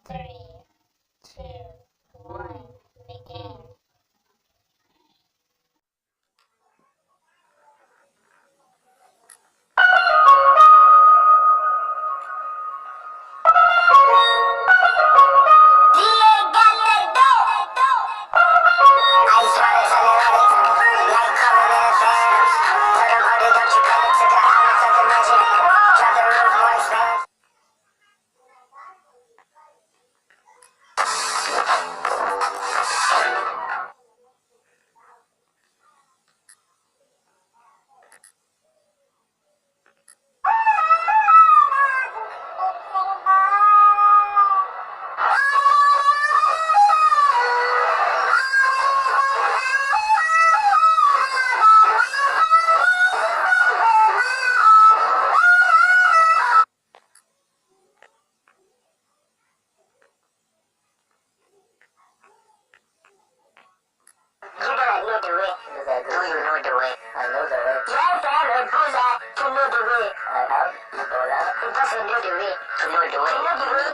Three, two, one, begin. Know the way. Do you know the way? I know the way. Yes, I have a Buddha to know the way. I have Buddha. It doesn't know the way. To know the way. To know the way.